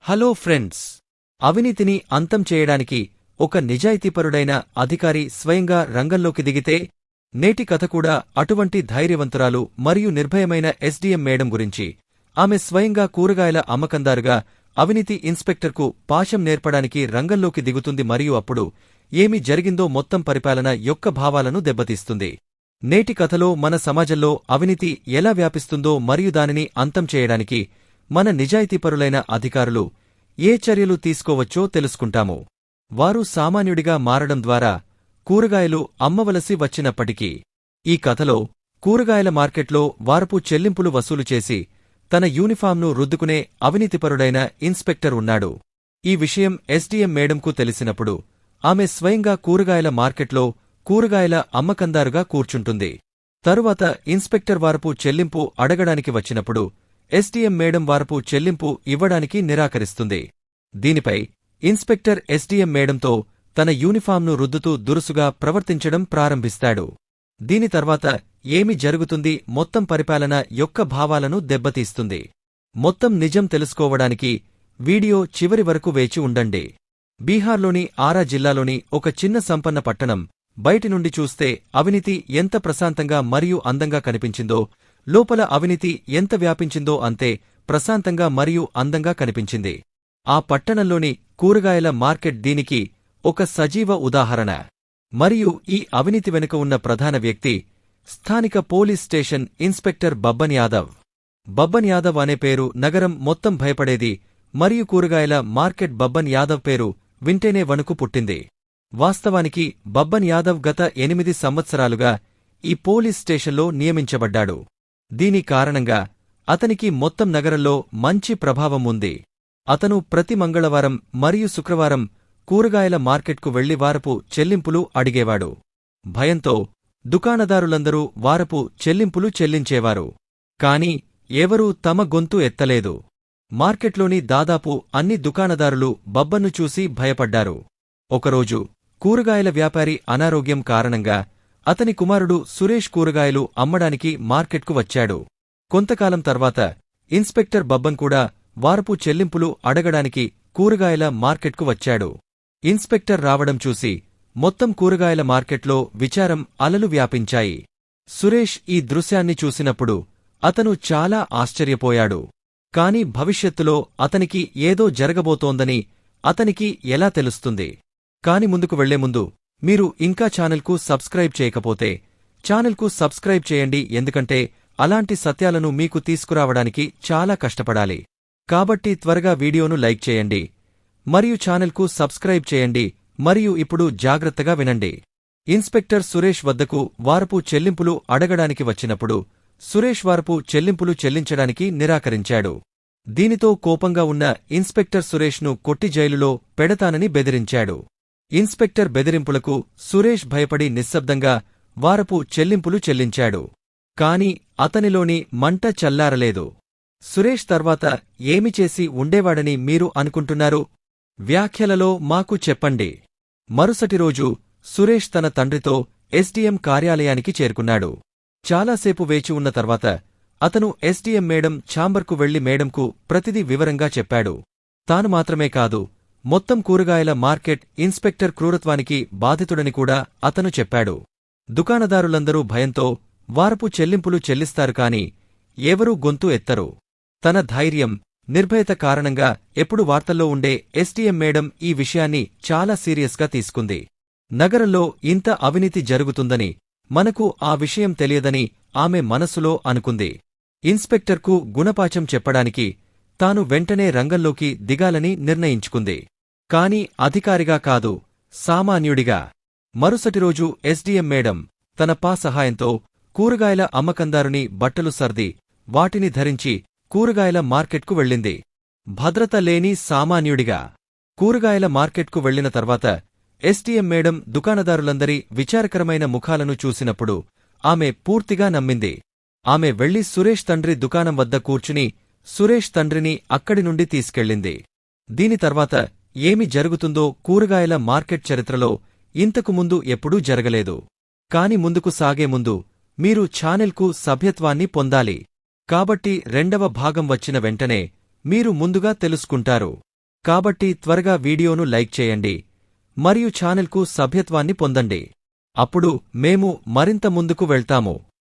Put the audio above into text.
Hello friends, అవినీతిని అంతం చేయడానికి ఒక నిజాయితీపరుడైన అధికారి స్వయంగా రంగంలోకి దిగితే నేటి కథ కూడా అటువంటి ధైర్యవంతురాలు మరియు నిర్భయమైన ఎస్డీఎం మేడం గురించి. ఆమె స్వయంగా కూరగాయల అమ్మకందారుగా అవినీతి ఇన్స్పెక్టర్కు పాశం నేర్పడానికి రంగంలోకి దిగుతుంది మరియు అప్పుడు ఏమి జరిగిందో మొత్తం పరిపాలన యొక్క భావాలను దెబ్బతీస్తుంది. నేటి కథలో మన సమాజంలో అవినీతి ఎలా వ్యాపిస్తుందో మరియు దానిని అంతం చేయడానికి మన నిజాయితీపరులైన అధికారులు ఏ చర్యలు తీసుకోవచ్చో తెలుసుకుంటాము. వారు సామాన్యుడిగా మారడం ద్వారా కూరగాయలు అమ్మవలసి వచ్చినప్పటికీ ఈ కథలో కూరగాయల మార్కెట్లో వారపు చెల్లింపులు వసూలు చేసి తన యూనిఫాంను రుద్దుకునే అవినీతిపరుడైన ఇన్స్పెక్టర్ ఉన్నాడు. ఈ విషయం ఎస్డీఎం మేడంకు తెలిసినప్పుడు ఆమె స్వయంగా కూరగాయల మార్కెట్లో కూరగాయల అమ్మకందారుగా కూర్చుంటుంది. తరువాత ఇన్స్పెక్టర్ వారపు చెల్లింపు అడగడానికి వచ్చినప్పుడు ఎస్డీఎం మేడం వారపు చెల్లింపు ఇవ్వడానికి నిరాకరిస్తుంది. దీనిపై ఇన్స్పెక్టర్ ఎస్డీఎం మేడంతో తన యూనిఫాంను రుద్దుతూ దురుసుగా ప్రవర్తించడం ప్రారంభిస్తాడు. దీని తర్వాత ఏమి జరుగుతుంది మొత్తం పరిపాలన యొక్క భావాలను దెబ్బతీస్తుంది. మొత్తం నిజం తెలుసుకోవడానికి వీడియో చివరి వరకు వేచి ఉండండి. బీహార్లోని ఆరా జిల్లాలోని ఒక చిన్న సంపన్న పట్టణం బయటి నుండి చూస్తే అవినీతి ఎంత ప్రశాంతంగా మరియు అందంగా కనిపించిందో, లోపల అవినీతి ఎంత వ్యాపించిందో అంతే ప్రశాంతంగా మరియు అందంగా కనిపించింది. ఆ పట్టణంలోని కూరగాయల మార్కెట్ దీనికి ఒక సజీవ ఉదాహరణ. మరియు ఈ అవినీతి వెనుక ఉన్న ప్రధాన వ్యక్తి స్థానిక police station inspector Babban Yadav. Babban Yadav అనే పేరు నగరం మొత్తం భయపడేది మరియు కూరగాయల మార్కెట్ బబ్బన్ యాదవ్ పేరు వింటేనే వణుకు పుట్టింది. వాస్తవానికి బబ్బన్ యాదవ్ గత 8 సంవత్సరాలుగా ఈ పోలీస్ స్టేషన్లో నియమించబడ్డాడు. దీని కారణంగా అతనికి మొత్తం నగరంలో మంచి ప్రభావం ఉంది. అతను ప్రతి మంగళవారం మరియు శుక్రవారం కూరగాయల మార్కెట్కు వెళ్లి వారపు చెల్లింపులు అడిగేవాడు. భయంతో దుకాణదారులందరూ వారపు చెల్లింపులు చెల్లించేవారు. కాని ఎవరూ తమ గొంతు ఎత్తలేదు. మార్కెట్లోని దాదాపు అన్ని దుకాణదారులు బబ్బన్ను చూసి భయపడ్డారు. ఒకరోజు కూరగాయల వ్యాపారి అనారోగ్యం కారణంగా అతని కుమారుడు సురేష్ కూరగాయలు అమ్మడానికి మార్కెట్కు వచ్చాడు. కొంతకాలం తర్వాత ఇన్స్పెక్టర్ బబ్బన్ కూడా వారపు చెల్లింపులు అడగడానికి కూరగాయల మార్కెట్కు వచ్చాడు. ఇన్స్పెక్టర్ రావడం చూసి మొత్తం కూరగాయల మార్కెట్లో విచారం అలలు వ్యాపించాయి. సురేష్ ఈ దృశ్యాన్ని చూసినప్పుడు అతను చాలా ఆశ్చర్యపోయాడు. కాని భవిష్యత్తులో అతనికి ఏదో జరగబోతోందని అతనికి ఎలా తెలుస్తుంది? కాని ముందుకు వెళ్లే ముందు మీరు ఇంకా ఛానల్కు సబ్స్క్రైబ్ చేయకపోతే ఛానల్కు సబ్స్క్రైబ్ చేయండి, ఎందుకంటే అలాంటి సత్యాలను మీకు తీసుకురావడానికి చాలా కష్టపడాలి. కాబట్టి త్వరగా వీడియోను లైక్ చేయండి మరియు ఛానల్కు సబ్స్క్రైబ్ చేయండి. మరియు ఇప్పుడు జాగ్రత్తగా వినండి. ఇన్స్పెక్టర్ సురేష్ వద్దకు వారపు చెల్లింపులు అడగడానికి వచ్చినప్పుడు సురేష్ వారపు చెల్లింపులు చెల్లించడానికి నిరాకరించాడు. దీనితో కోపంగా ఉన్న ఇన్స్పెక్టర్ సురేష్ను కొట్టి జైలులో పెడతానని బెదిరించాడు. ఇన్స్పెక్టర్ బెదిరింపులకు సురేష్ భయపడి నిశ్శబ్దంగా వారపు చెల్లింపులు చెల్లించాడు. కాని అతనిలోని మంట చల్లారలేదు. సురేష్ తర్వాత ఏమి చేసి ఉండేవాడని మీరు అనుకుంటున్నారు? వ్యాఖ్యలలో మాకు చెప్పండి. మరుసటి రోజు సురేష్ తన తండ్రితో ఎస్డీఎం కార్యాలయానికి చేరుకున్నాడు. చాలాసేపు వేచి ఉన్న తర్వాత అతను ఎస్డీఎం మేడం ఛాంబర్కు వెళ్లి మేడంకు ప్రతిదీ వివరంగా చెప్పాడు. తాను మాత్రమే కాదు, మొత్తం కూరగాయల మార్కెట్ ఇన్స్పెక్టర్ క్రూరత్వానికి బాధితుడని కూడా అతను చెప్పాడు. దుకాణదారులందరూ భయంతో వారపు చెల్లింపులు చెల్లిస్తారు కాని ఎవరూ గొంతు ఎత్తరు. తన ధైర్యం, నిర్భయత కారణంగా ఎప్పుడు వార్తల్లో ఉండే ఎస్డీఎం మేడం ఈ విషయాన్ని చాలా సీరియస్గా తీసుకుంది. నగరంలో ఇంత అవినీతి జరుగుతుందని మనకు ఆ విషయం తెలియదని ఆమె మనసులో అనుకుంది. ఇన్స్పెక్టర్కు గుణపాఠం చెప్పడానికి తాను వెంటనే రంగంలోకి దిగాలని నిర్ణయించుకుంది. కాని అధికారిగా కాదు, సామాన్యుడిగా. మరుసటి రోజు ఎస్డీఎం మేడం తన పా సహాయంతో కూరగాయల అమ్మకందారుని బట్టలు సర్ది వాటిని ధరించి కూరగాయల మార్కెట్కు వెళ్ళింది. భద్రత లేని సామాన్యుడిగా. కూరగాయల మార్కెట్కు వెళ్లిన తర్వాత ఎస్డీఎం మేడం దుకాణదారులందరి విచారకరమైన ముఖాలను చూసినప్పుడు ఆమె పూర్తిగా నమ్మింది. ఆమె వెళ్లి సురేష్ తండ్రి దుకాణం వద్ద కూర్చుని సురేష్ తండ్రిని అక్కడి నుండి తీసుకెళ్ళింది. దీని తర్వాత ఏమి జరుగుతుందో కూరగాయల మార్కెట్ చరిత్రలో ఇంతకు ముందు ఎప్పుడూ జరగలేదు. కాని ముందుకు సాగే ముందు మీరు ఛానెల్కు సభ్యత్వాన్ని పొందాలి. కాబట్టి రెండవ భాగం వచ్చిన వెంటనే మీరు ముందుగా తెలుసుకుంటారు. కాబట్టి త్వరగా వీడియోను లైక్ చేయండి మరియు ఛానెల్కు సభ్యత్వాన్ని పొందండి. అప్పుడు మేము మరింత ముందుకు వెళ్తాము.